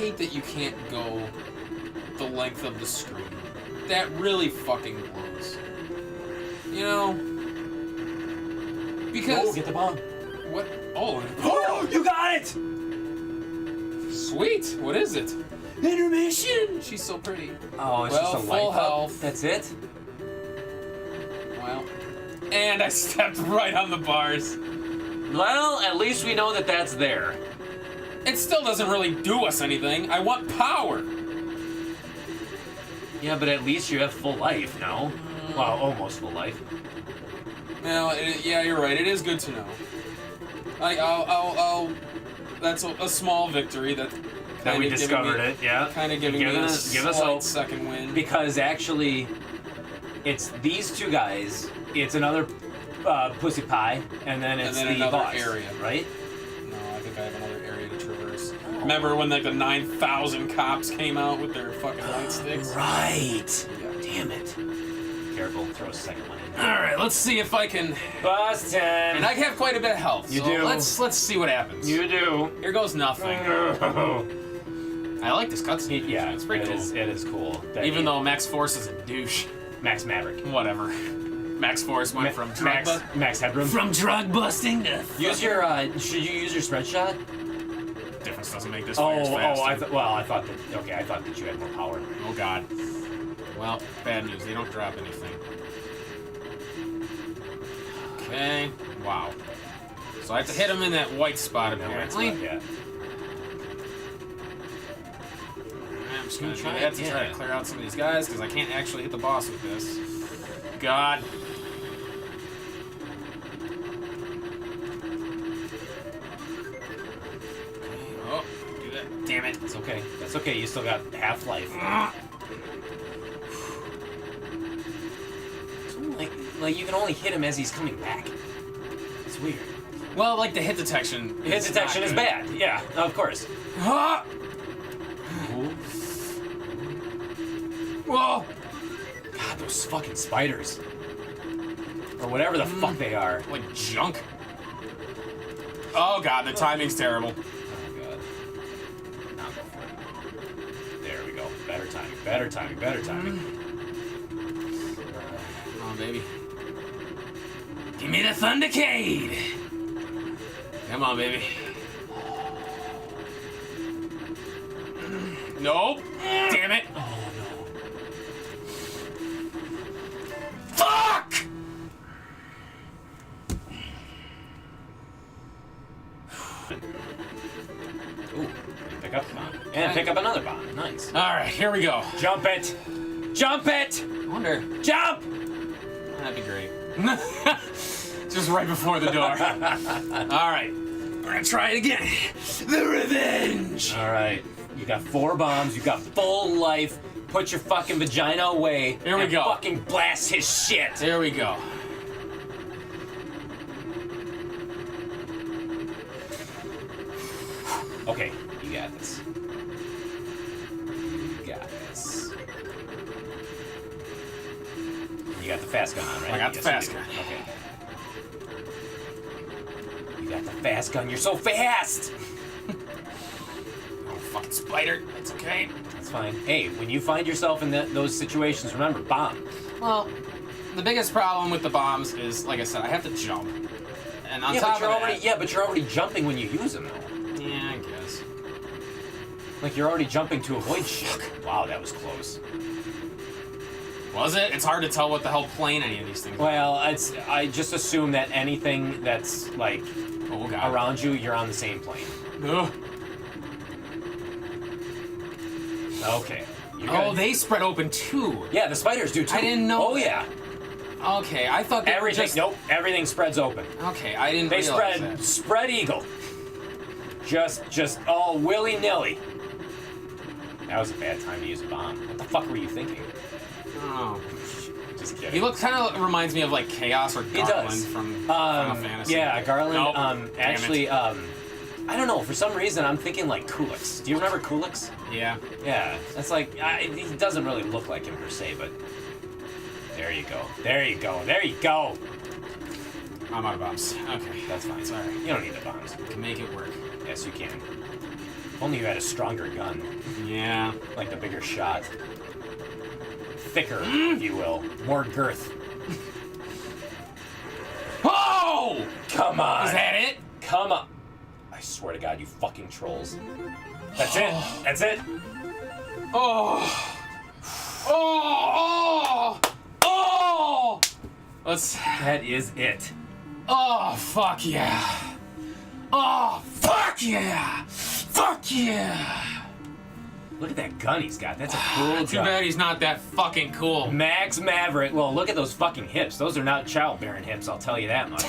hate that you can't go the length of the screen. That really fucking blows. You know? Because... Oh, get the bomb. What? Oh, Oh, you got it! Sweet. What is it? Intermission! She's so pretty. Oh, it's Well, just a full life up. health. That's it? Well. And I stepped right on the bars. Well, at least we know that that's there. It still doesn't really do us anything. I want power. Yeah, but at least you have full life, no? Well, almost full life. Well, yeah, you're right. It is good to know. I'll that's a small victory that we discovered it, yeah. Kind of giving me a slight second win. Because actually, it's these two guys, it's another pussy pie, and then it's the another boss, area. right? No, I think I have another area to traverse. Oh. Remember when like the 9,000 cops came out with their fucking light sticks? Right. Yeah. Damn it. Careful, throw a second one in. Alright, let's see if I can... Boss time! And I have quite a bit of health, You so do. let's see what happens. You do. Here goes nothing. I like this cutscene. Yeah, it's pretty cool. It is cool. Even though Max Force is a douche. Max Maverick. Whatever. Max Force went from drug Max Headroom. From drug busting to... Use your, should you use your spread shot? Difference doesn't make this I faster. thought that, okay, I thought that you had more power. Oh god. Well, bad news, they don't drop anything. Okay, wow. So I have to hit him in that white spot apparently. Yeah. I'm just gonna try that to try to clear out some of these guys, because I can't actually hit the boss with this. God. Oh, do that. Damn it. It's okay. That's okay. You still got half life. Like you can only hit him as he's coming back. It's weird. Well, like the hit detection. Hit detection is bad. Yeah, of course. Ah! Whoa! God, those fucking spiders. Or whatever the fuck they are. Like junk. Oh god, the timing's terrible. Oh god. Now go for it. There we go. Better timing. Better timing. Better timing. Come on, baby. Give me the Thundercade! Come on, baby. Nope. Damn it. Oh no. Fuck! Ooh, pick up a bomb. And pick up another bomb. Nice. Alright, here we go. Jump it! Jump it! I wonder. Jump! That'd be great. Just right before the door. Alright. We're gonna try it again. The revenge! Alright. You got 4 bombs, you got full life. Put your fucking vagina away. Here we go. Fucking blast his shit. There we go. Okay, you got this. You got this. You got the fast gun on, right? I got the fast gun. Okay. You got the fast gun. You're so fast! Oh, fucking spider. It's okay. That's fine. Hey, when you find yourself in those situations, remember, bomb. Well, the biggest problem with the bombs is, like I said, I have to jump. And on top of that... but you're already jumping when you use them, though. Yeah, I guess. Like, you're already jumping to avoid shit. Wow, that was close. Was it? It's hard to tell what the hell plane any of these things are. Well, I just assume that anything that's, like, around you, you're on the same plane. Ugh. Okay. Oh, they spread open too. Yeah, the spiders do too. I didn't know. Oh, yeah. Okay, I thought they Everything, were just... nope, everything spreads open. Okay, I didn't They realize spread, that. spread eagle. Just all willy-nilly. That was a bad time to use a bomb. What the fuck were you thinking? Oh. Just kidding. He kind of reminds me of like Chaos or Garland from Final Fantasy. Yeah, Garland. Nope. Actually, I don't know. For some reason, I'm thinking like Kulix. Do you remember Kulix? Yeah. Yeah. That's like he doesn't really look like him per se, but there you go. There you go. There you go. I'm out of bombs. Okay. That's fine. Sorry. You don't need the bombs. You can make it work. Yes, you can. Only you had a stronger gun. Yeah. Like a bigger shot. Thicker, if you will. More girth. Oh! Come on. Is that it? Come on. I swear to God, you fucking trolls. That's it. That's it. Oh. Oh. Oh. Oh. Let's. That is it. Oh, fuck yeah. Oh, fuck yeah. Fuck yeah. Look at that gun he's got. That's a cool Too gun. bad he's not that fucking cool. Max Maverick. Well, look at those fucking hips. Those are not childbearing hips, I'll tell you that much.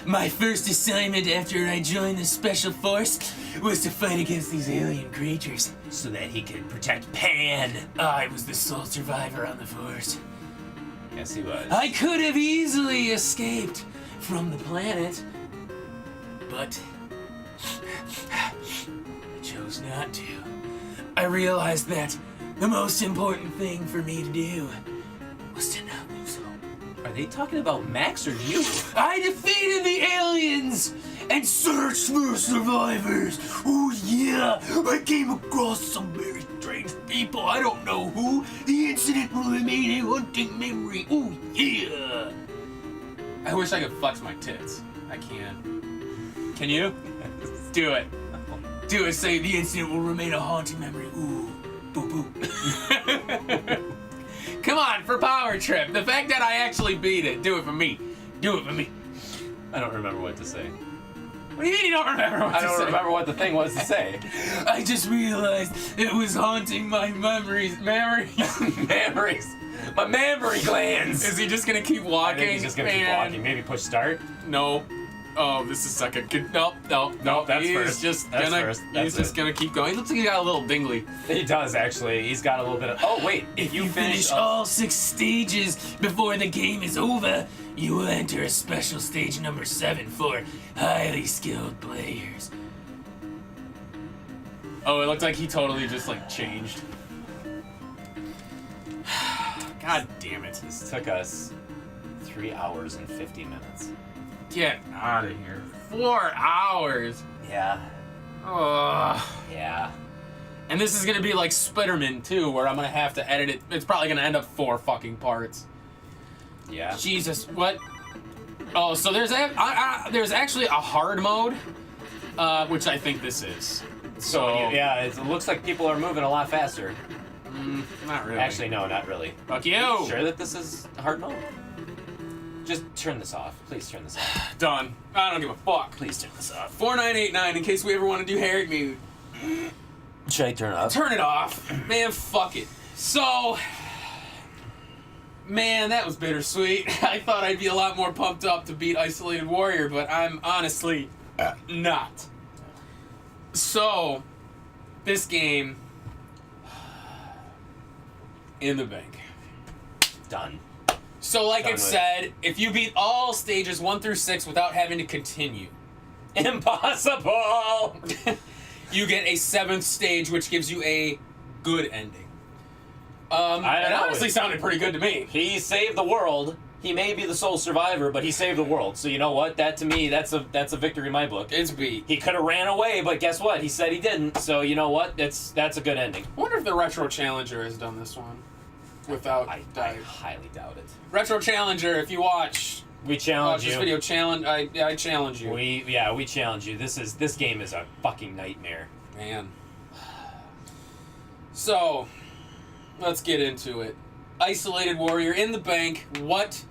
My first assignment after I joined the Special Force was to fight against these alien creatures. So that he could protect Pan. I was the sole survivor on the Force. Yes, he was. I could have easily escaped from the planet, but I chose not to. I realized that the most important thing for me to do was to not lose hope. Are they talking about Max or you? I defeated the aliens and searched for survivors. Oh yeah, I came across some very strange people. I don't know who. The incident will remain a haunting memory. Oh yeah. I wish I could flex my tits. I can't. Can you? Do it. Do it. Say the incident will remain a haunting memory. Ooh, boo boo. Come on, for Power Trip. The fact that I actually beat it. Do it for me. Do it for me. I don't remember what to say. What do you mean you don't remember what to say? I don't remember what the thing was to say. I just realized it was haunting my memories. Memories. My mammary glands. Is he just gonna keep walking? I think he's just gonna keep walking. Maybe push start. No. Oh, this is second. Nope. That's he's first. Just That's gonna. first. He's just gonna keep going. He looks like he got a little dingly. He does actually. He's got a little bit of. Oh wait, If you finish all 6 stages before the game is over, you will enter a special stage number 7 for highly skilled players. Oh, it looked like he totally just like changed. God damn it. This took us 3 hours and 50 minutes. Get out of here. 4 hours. Yeah. Ugh. Yeah. And this is gonna be like Spiderman too, where I'm gonna have to edit it. It's probably gonna end up 4 fucking parts. Yeah. Jesus, what? Oh, so there's actually a hard mode, which I think this is. So yeah, it looks like people are moving a lot faster. Not really. Actually, no, not really. Fuck you. Are you sure that this is hard mode? Just turn this off. Please turn this off. Done. I don't give a fuck. Please turn this off. 4989 in case we ever want to do Harry Mood. Should I turn it off? Turn it off. Man, fuck it. So, man, that was bittersweet. I thought I'd be a lot more pumped up to beat Isolated Warrior, but I'm honestly not. So, this game, in the bank. Done. So, like Done it said, if you beat all stages 1 through 6 without having to continue, impossible! you get a 7th stage, which gives you a good ending. It honestly sounded pretty good to me. He saved the world. He may be the sole survivor, but he saved the world. So you know what? That to me, that's a victory in my book. It's B. He could have ran away, but guess what? He said he didn't. So you know what? That's a good ending. I wonder if the Retro Challenger has done this one without I dive. highly doubt it. Retro Challenger, if you watch We challenge you. this video, I challenge you. We challenge you. This game is a fucking nightmare. Man. So, let's get into it. Isolated Warrior in the bank. What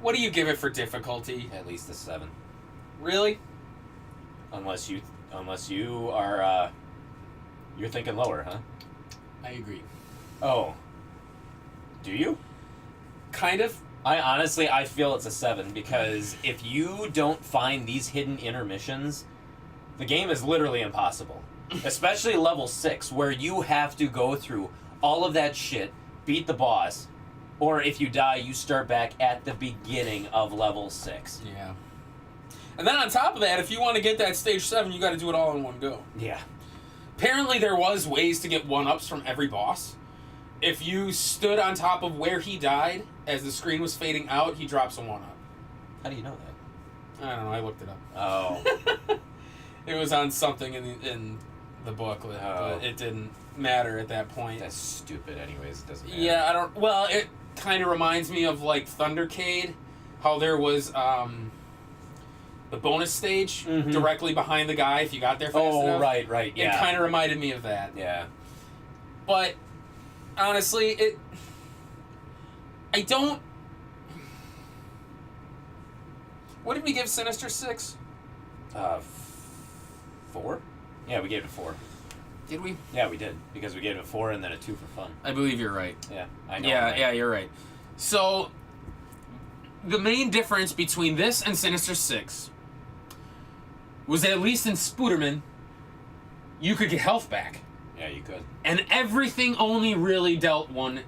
do you give it for difficulty? At least a 7. Really? Unless you are you're thinking lower, huh? I agree. Oh. Do you? Kind of. I feel it's a 7 because if you don't find these hidden intermissions, the game is literally impossible. Especially level 6, where you have to go through all of that shit, beat the boss, or if you die, you start back at the beginning of level 6. Yeah. And then on top of that, if you want to get that stage 7, you got to do it all in one go. Yeah. Apparently there was ways to get 1-ups from every boss. If you stood on top of where he died, as the screen was fading out, he drops a 1-up. How do you know that? I don't know, I looked it up. Oh. It was on something in the booklet, but it didn't matter at that point. That's stupid anyways. It doesn't matter. Yeah, I don't... Well, it kind of reminds me of, like, Thundercade, how there was, the bonus stage directly behind the guy if you got there fast enough. Oh, right, yeah. It kind of reminded me of that. Yeah. But, honestly, I don't... What did we give Sinister 6? 4? Yeah, we gave it a 4. Did we? Yeah, we did. Because we gave it a 4 and then a 2 for fun. I believe you're right. Yeah, I know. Yeah, you're right. So, the main difference between this and Sinister 6 was that at least in Spooderman, you could get health back. Yeah, you could. And everything only really dealt one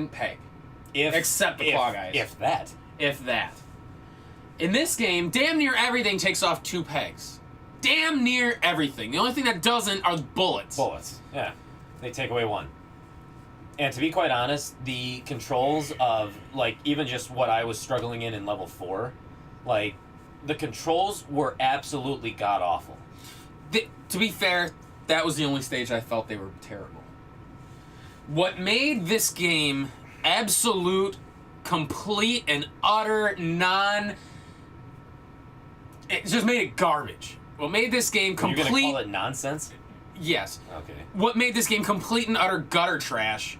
peg. Except the claw guys. If that. If that. In this game, damn near everything takes off 2 pegs. Damn near everything. The only thing that doesn't are bullets. Bullets, yeah. They take away 1. And to be quite honest, the controls of, like, even just what I was struggling in level 4, like, the controls were absolutely god-awful. To be fair, that was the only stage I felt they were terrible. What made this game absolute, complete, and utter it just made it garbage. What made this game complete... You're gonna call it nonsense? Yes. Okay. What made this game complete and utter gutter trash?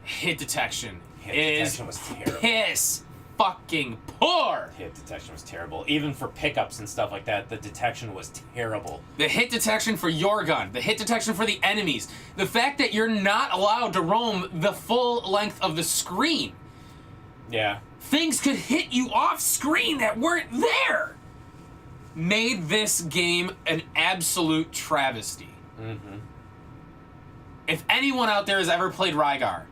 Hit detection. Hit detection was terrible. Piss fucking poor. Hit detection was terrible. Even for pickups and stuff like that, the detection was terrible. The hit detection for your gun, the hit detection for the enemies, the fact that you're not allowed to roam the full length of the screen. Yeah. Things could hit you off screen that weren't there. Made this game an absolute travesty. Mm-hmm. If anyone out there has ever played Rygar,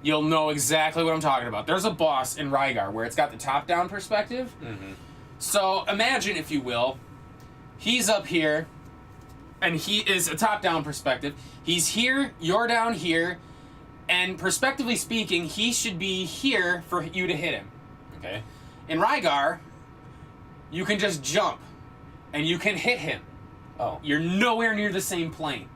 you'll know exactly what I'm talking about. There's a boss in Rygar where it's got the top-down perspective. Mm-hmm. So imagine, if you will, he's up here, and he is a top-down perspective. He's here, you're down here, and perspectively speaking, he should be here for you to hit him. Okay. In Rygar, you can just jump, and you can hit him. Oh. You're nowhere near the same plane.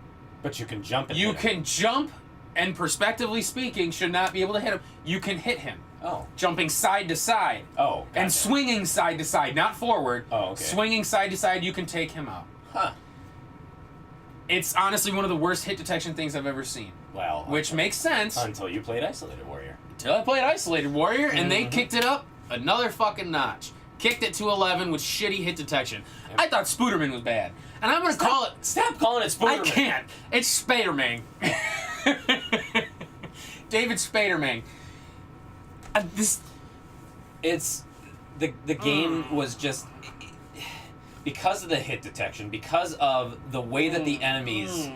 But you can jump and You hit him. can jump, and perspectively speaking, should not be able to hit him. You can hit him. Oh. Jumping side to side. Oh, gotcha. And swinging side to side, not forward. Oh, okay. Swinging side to side, you can take him out. Huh. It's honestly one of the worst hit detection things I've ever seen. Well. Which makes sense. Until you played Isolated Warrior. Until I played Isolated Warrior, and they kicked it up another fucking notch. Kicked it to 11 with shitty hit detection. Yep. I thought Spooderman was bad. And I'm gonna call it... Stop calling it Spooderman. I can't. It's Spaderman. David Spaderman. It's... The game was just... Because of the hit detection, because of the way that the enemies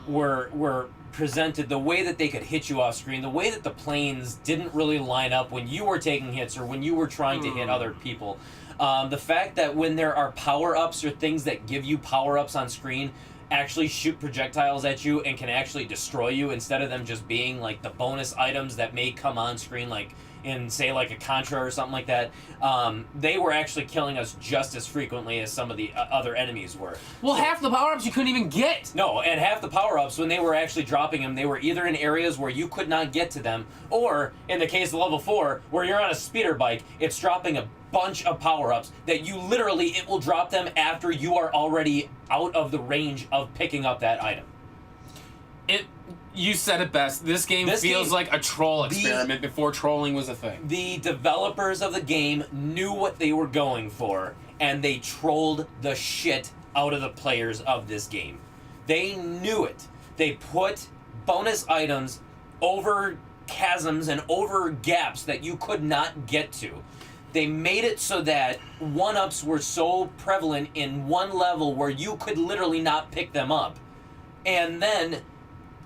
were presented, the way that they could hit you off screen, the way that the planes didn't really line up when you were taking hits or when you were trying to hit other people. The fact that when there are power-ups or things that give you power-ups on screen actually shoot projectiles at you and can actually destroy you instead of them just being like the bonus items that may come on screen, like in, say, like a Contra or something like that, they were actually killing us just as frequently as some of the other enemies were. Well, half the power-ups you couldn't even get. No, and half the power-ups, when they were actually dropping them, they were either in areas where you could not get to them, or, in the case of level 4, where you're on a speeder bike, it's dropping a bunch of power-ups that you literally, it will drop them after you are already out of the range of picking up that item. You said it best. This game feels like a troll experiment before trolling was a thing. The developers of the game knew what they were going for, and they trolled the shit out of the players of this game. They knew it. They put bonus items over chasms and over gaps that you could not get to. They made it so that one-ups were so prevalent in one level where you could literally not pick them up. And then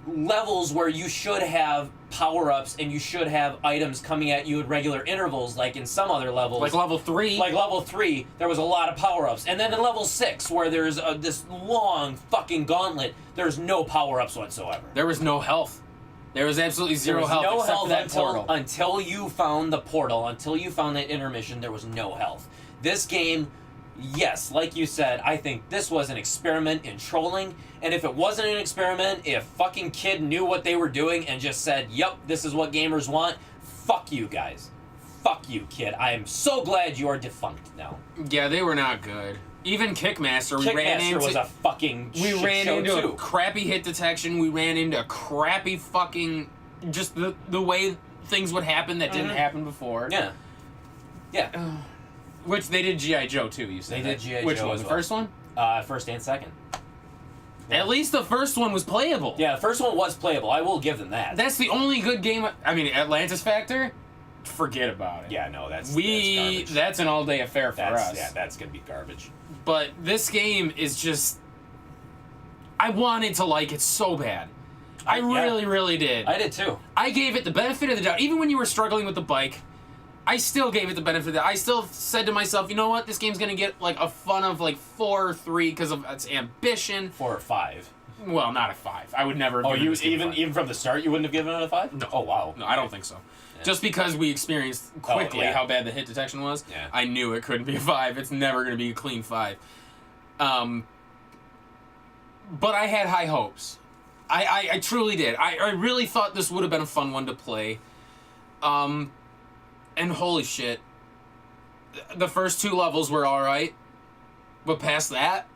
levels where you should have power-ups and you should have items coming at you at regular intervals, like in some other levels. Like level 3. Like level 3, there was a lot of power-ups. And then in level 6, where there's this long fucking gauntlet, there's no power-ups whatsoever. There was no health. There was absolutely zero health no except health for that portal. until you found the portal, until you found that intermission, there was no health. This game yes, like you said, I think this was an experiment in trolling, and if it wasn't an experiment, if fucking Kid knew what they were doing and just said, "Yep, this is what gamers want," fuck you guys. Fuck you, Kid. I am so glad you are defunct now. Yeah, they were not good. Even Kickmaster, we ran Kickmaster into was a fucking we shit ran show into too. a crappy hit detection. We ran into crappy fucking just the way things would happen that didn't happen before. Yeah. Yeah. Which they did G.I. Joe too. You said They did G.I. Which Joe one? as The well. first one? First and second. At least the first one was playable. Yeah, the first one was playable. I will give them that. That's the only good game. I mean, Atlantis Factor. Forget about it. Yeah, no, that's garbage. That's an all-day affair for us. Yeah, that's gonna be garbage. But this game is just. I wanted to like it so bad. I really did. I did too. I gave it the benefit of the doubt. Even when you were struggling with the bike, I still gave it the benefit of the doubt. I still said to myself, you know what? This game's going to get like a fun of like 4 or 3 because of its ambition. 4 or 5. Well, not a 5. I would never have given this game a 5. Even from the start, you wouldn't have given it a 5? No. Oh, wow. No, I don't think so. Yeah. Just because we experienced quickly how bad the hit detection was, I knew it couldn't be a 5. It's never going to be a clean 5. But I had high hopes. I truly did. I really thought this would have been a fun one to play. And holy shit, the first 2 levels were alright, but past that,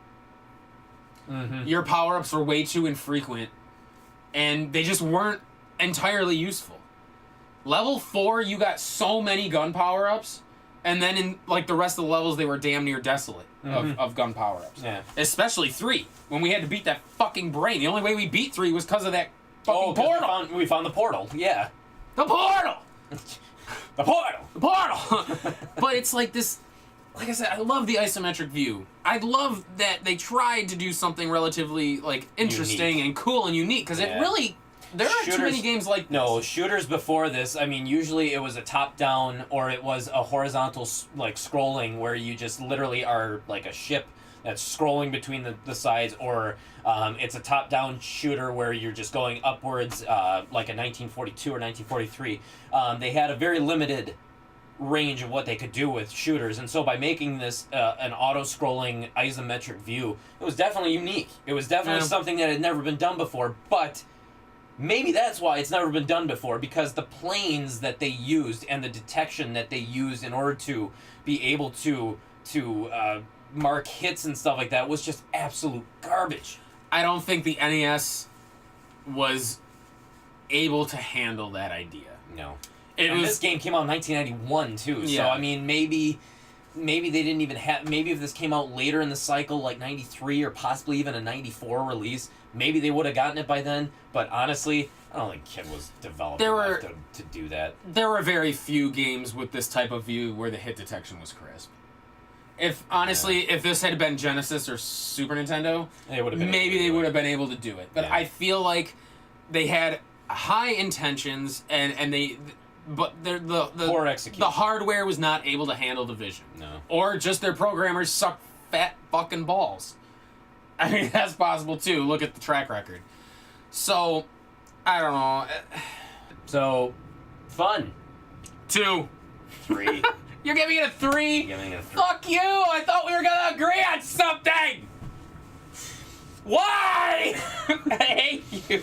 your power-ups were way too infrequent, and they just weren't entirely useful. Level 4, you got so many gun power-ups, and then in like the rest of the levels, they were damn near desolate of gun power-ups. Yeah. Especially 3, when we had to beat that fucking brain. The only way we beat 3 was because of that fucking portal. We found the portal, yeah. The portal! The portal! The portal! But it's like this, like I said, I love the isometric view. I love that they tried to do something relatively like interesting and cool and unique, because it really, there aren't too many games like this. No, shooters before this, I mean, usually it was a top-down or it was a horizontal like scrolling where you just literally are like a ship that's scrolling between the sides, or it's a top-down shooter where you're just going upwards, like a 1942 or 1943. They had a very limited range of what they could do with shooters, and so by making this an auto-scrolling isometric view, it was definitely unique. It was definitely something that had never been done before, but maybe that's why it's never been done before, because the planes that they used and the detection that they used in order to be able to mark hits and stuff like that was just absolute garbage. I don't think the NES was able to handle that idea. No. This game came out in 1991 too, so I mean maybe they didn't even have, maybe if this came out later in the cycle, like 93 or possibly even a 94 release, maybe they would have gotten it by then, but honestly, I don't think Kid was developed enough to do that. There were very few games with this type of view where the hit detection was crisp. If this had been Genesis or Super Nintendo, they would have been able to do it. But I feel like they had high intentions but poor execution. The hardware was not able to handle the vision. No. Or just their programmers suck fat fucking balls. I mean, that's possible too. Look at the track record. So, I don't know. So, fun. 2. 3. You're giving it a 3? Giving it a 3. Fuck you! I thought we were gonna agree on something! Why? I hate you.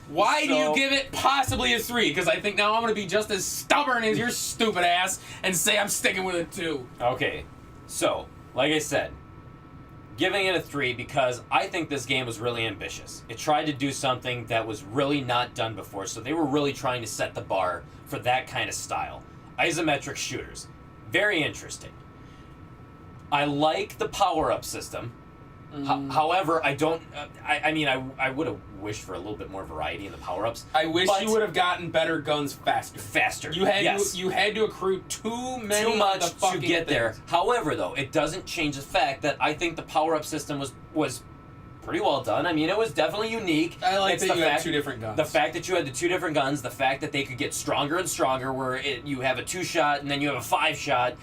Why do you give it possibly a 3? Because I think now I'm gonna be just as stubborn as your stupid ass and say I'm sticking with a 2. Okay, so, like I said, giving it a 3 because I think this game was really ambitious. It tried to do something that was really not done before, so they were really trying to set the bar for that kind of style. Isometric shooters. Very interesting. I like the power-up system. However, I don't... I would have wished for a little bit more variety in the power-ups. I wish you would have gotten better guns faster. Faster. You had to accrue too much to get there. However, though, it doesn't change the fact that I think the power-up system was pretty well done. I mean, it was definitely unique. I like that you had 2 different guns. The fact that you had the 2 different guns, the fact that they could get stronger and stronger, where you have a 2-shot and then you have a 5-shot,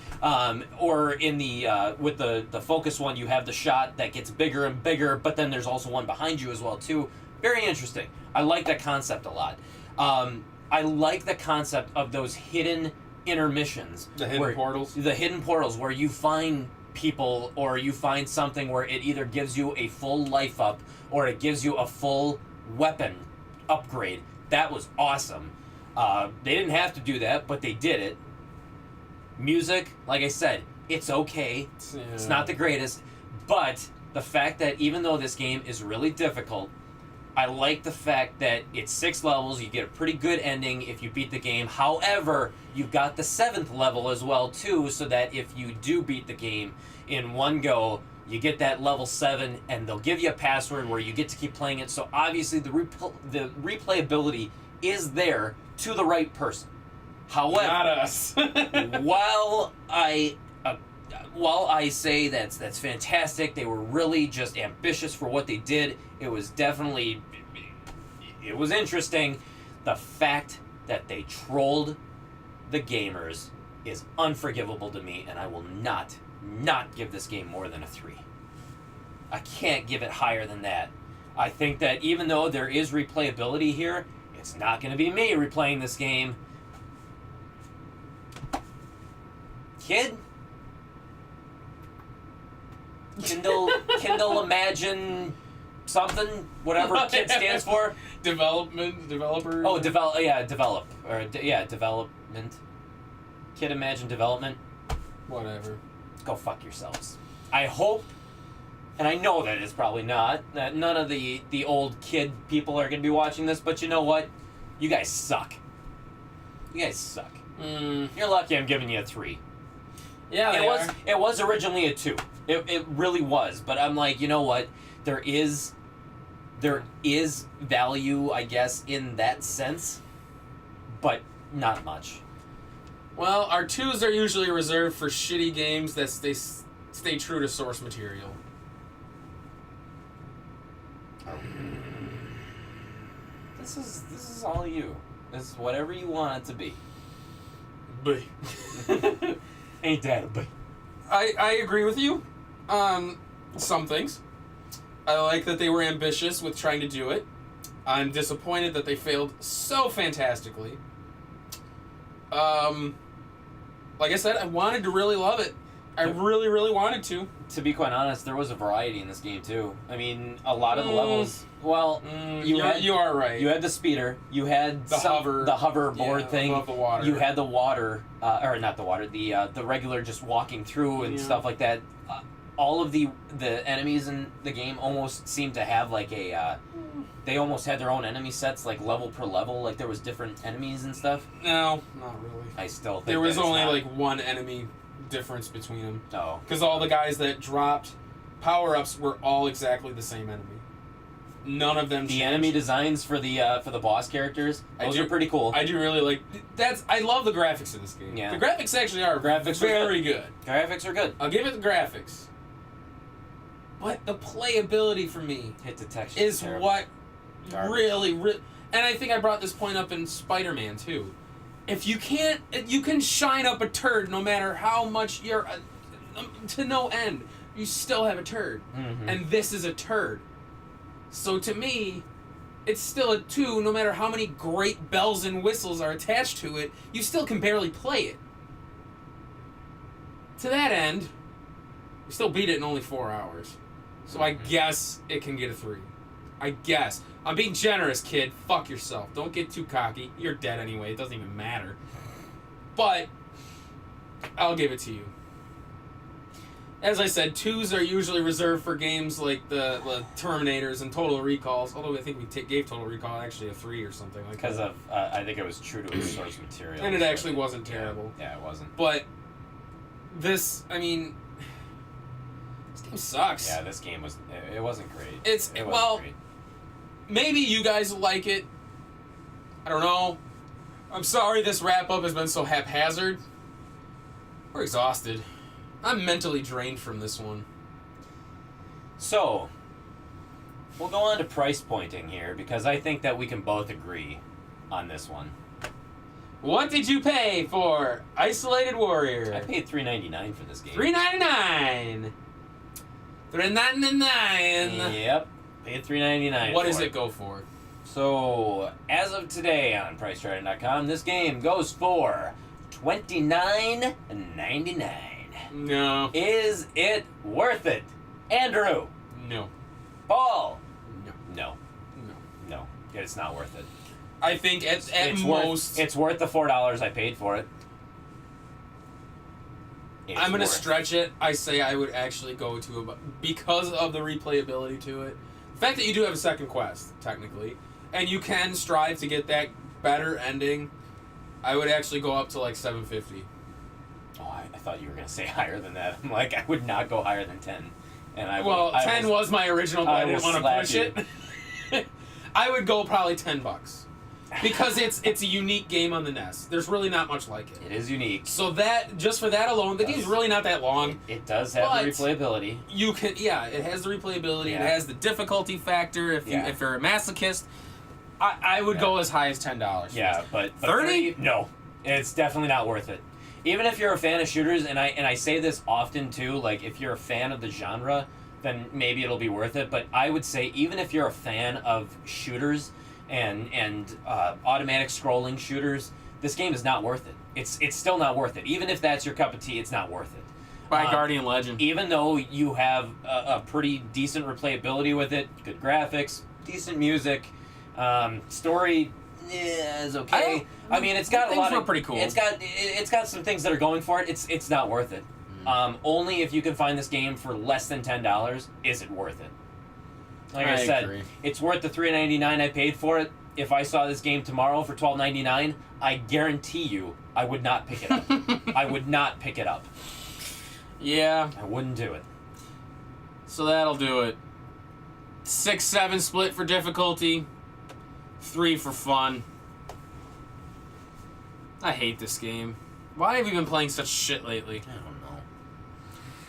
or in the with the focus one, you have the shot that gets bigger and bigger, but then there's also one behind you as well too. Very interesting. I like that concept a lot. I like the concept of those hidden intermissions. The hidden portals? The hidden portals where you find people or you find something where it either gives you a full life up or it gives you a full weapon upgrade. That was awesome. They didn't have to do that, but they did it. Music, like I said, it's okay. Yeah. It's not the greatest, but the fact that even though this game is really difficult, I like the fact that it's 6 levels. You get a pretty good ending if you beat the game. However, you've got the 7th level as well, too, so that if you do beat the game in one go, you get that level 7, and they'll give you a password where you get to keep playing it. So obviously the replayability is there to the right person. However, Not us. while I say that's fantastic, they were really just ambitious for what they did. It was interesting. The fact that they trolled the gamers is unforgivable to me, and I will not give this game more than a 3. I can't give it higher than that. I think that even though there is replayability here, it's not going to be me replaying this game. Kid? Kindle Imagine something, whatever KID stands for. Developer. Oh, development. KID Imagine Development. Whatever. Go fuck yourselves. I hope, and I know that it's probably not, that none of the old kid people are going to be watching this, but you know what? You guys suck. You guys suck. You're lucky I'm giving you a 3. Yeah, It was originally a 2. It really was, but I'm like, you know what? There is value, I guess, in that sense, but not much. Well, our 2s are usually reserved for shitty games that stay true to source material. This is all you. This is whatever you want it to be. B. Ain't that a B? I agree with you on some things. I like that they were ambitious with trying to do it. I'm disappointed that they failed so fantastically. Like I said, I wanted to really love it. I really, really wanted to. To be quite honest, there was a variety in this game too. I mean, a lot of the levels. Well, you are right. You had the speeder. You had the hoverboard thing. Above the water. You had the water, or not the water. The regular just walking through and stuff like that. All of the enemies in the game almost seemed to have like a. They almost had their own enemy sets, like level per level. Like there was different enemies and stuff. No, not really. I still think there was only like one enemy difference between them. Oh. Because all the guys that dropped power-ups were all exactly the same enemy. None of them changed. The enemy designs for the boss characters, those are pretty cool. I do really like... I love the graphics in this game. Yeah. The graphics actually are very good. Graphics are good. I'll give it the graphics. But the playability for me hit detection is what garbage. really... And I think I brought this point up in Spider-Man, too. If you can't... You can shine up a turd no matter how much you're... to no end. You still have a turd. Mm-hmm. And this is a turd. So to me, it's still a 2, no matter how many great bells and whistles are attached to it, you still can barely play it. To that end, we still beat it in only 4 hours. So I guess it can get a 3. I guess. I'm being generous, kid. Fuck yourself. Don't get too cocky. You're dead anyway. It doesn't even matter. But I'll give it to you. As I said, 2s are usually reserved for games like the Terminators and Total Recalls. Although I think we gave Total Recall actually a 3 or something like that. Because of, I think it was true to its source material. And it actually wasn't terrible. Yeah, it wasn't. But this, I mean, this game sucks. Yeah, this game it wasn't great. It wasn't great. Maybe you guys will like it. I don't know. I'm sorry this wrap-up has been so haphazard. We're exhausted. I'm mentally drained from this one. So, we'll go on to price pointing here, because I think that we can both agree on this one. What did you pay for Isolated Warrior? I paid $3.99 for this game. $3.99! $3.99! Yep, paid $3.99. What does it go for? So, as of today on PriceCharting.com, this game goes for $29.99. No. Is it worth it? Andrew. No. Paul. No. No. No. No. It's not worth it. I think at It's most... it's worth the $4 I paid for it. I'm going to worth stretch it. I say I would actually go to about... Because of the replayability to it. The fact that you do have a second quest, technically. And you can strive to get that better ending. I would actually go up to like $7.50. Oh, I thought you were going to say higher than that. I'm like, I would not go higher than 10. And I Well, will, 10 was my original, but I didn't want to slap push you. it. I would go probably $10. Because it's a unique game on the NES. There's really not much like it. It is unique. So that, just for that alone, the game's really not that long. It does have But the replayability. You can, yeah, it has the replayability. Yeah. It has the difficulty factor. If you're a masochist, I would go as high as $10. Yeah, but 30? No, it's definitely not worth it. Even if you're a fan of shooters, and I say this often too, like if you're a fan of the genre, then maybe it'll be worth it. But I would say even if you're a fan of shooters and automatic scrolling shooters, this game is not worth it. It's still not worth it. Even if that's your cup of tea, it's not worth it. By Guardian Legend. Even though you have a pretty decent replayability with it, good graphics, decent music, story is okay. I mean, it's got a lot of... Things were pretty cool. It's got some things that are going for it. It's not worth it. Only if you can find this game for less than $10 is it worth it. Like I said, agree. it's worth the $3.99 I paid for it. If I saw this game tomorrow for $12.99, I guarantee you I would not pick it up. I would not pick it up. Yeah. I wouldn't do it. So that'll do it. 6-7 split for difficulty. 3 for fun. I hate this game. Why have you been playing such shit lately? I don't know.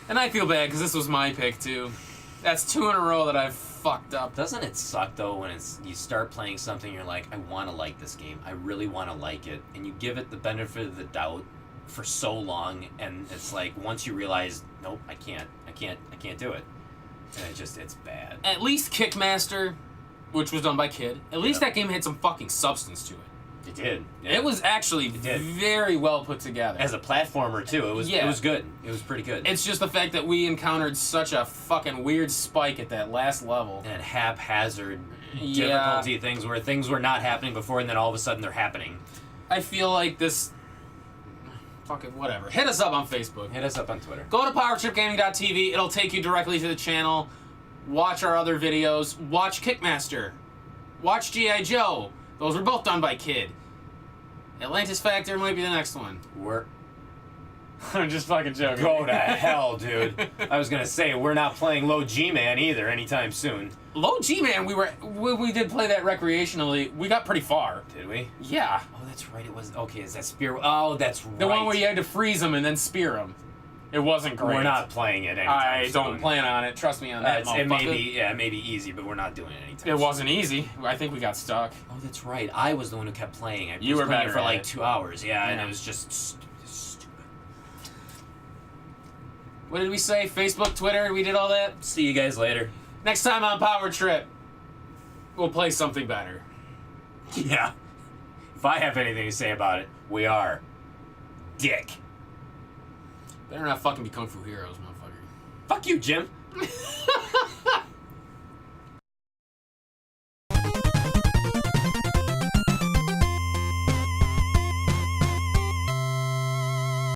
And I feel bad because this was my pick too. That's 2 in a row that I've fucked up. Doesn't it suck though when you start playing something, you're like, I want to like this game. I really want to like it, and you give it the benefit of the doubt for so long, and it's like once you realize, nope, I can't do it, and it's bad. At least Kickmaster, which was done by Kid, at least that game had some fucking substance to it. It did. Yeah. It was actually very well put together. As a platformer too, it was good. It was pretty good. It's just the fact that we encountered such a fucking weird spike at that last level. And haphazard difficulty things were not happening before, and then all of a sudden they're happening. I feel like this... Fucking whatever. Hit us up on Facebook. Hit us up on Twitter. Go to PowerTripGaming.tv. It'll take you directly to the channel. Watch our other videos. Watch Kickmaster. Watch G.I. Joe. Those were both done by Kid. Atlantis Factor might be the next one. I'm just fucking joking. Go to hell, dude. I was gonna say, we're not playing Low G-Man either anytime soon. Low G-Man, we did play that recreationally. We got pretty far. Did we? Yeah. Oh, that's right. It was... Okay, is that Spear... Oh, that's right. The one where you had to freeze them and then spear them. It wasn't great. We're not playing it anytime soon. Don't plan on it. Trust me on that, It may be easy, but we're not doing it anytime soon. It wasn't easy. I think we got stuck. Oh, that's right. I was the one who kept playing. You were playing better for at like it. 2 hours. Yeah, and it was just stupid. What did we say? Facebook, Twitter, we did all that? See you guys later. Next time on Power Trip, we'll play something better. Yeah. If I have anything to say about it, we are dick. Better not fucking be Kung Fu Heroes, motherfucker. Fuck you, Jim.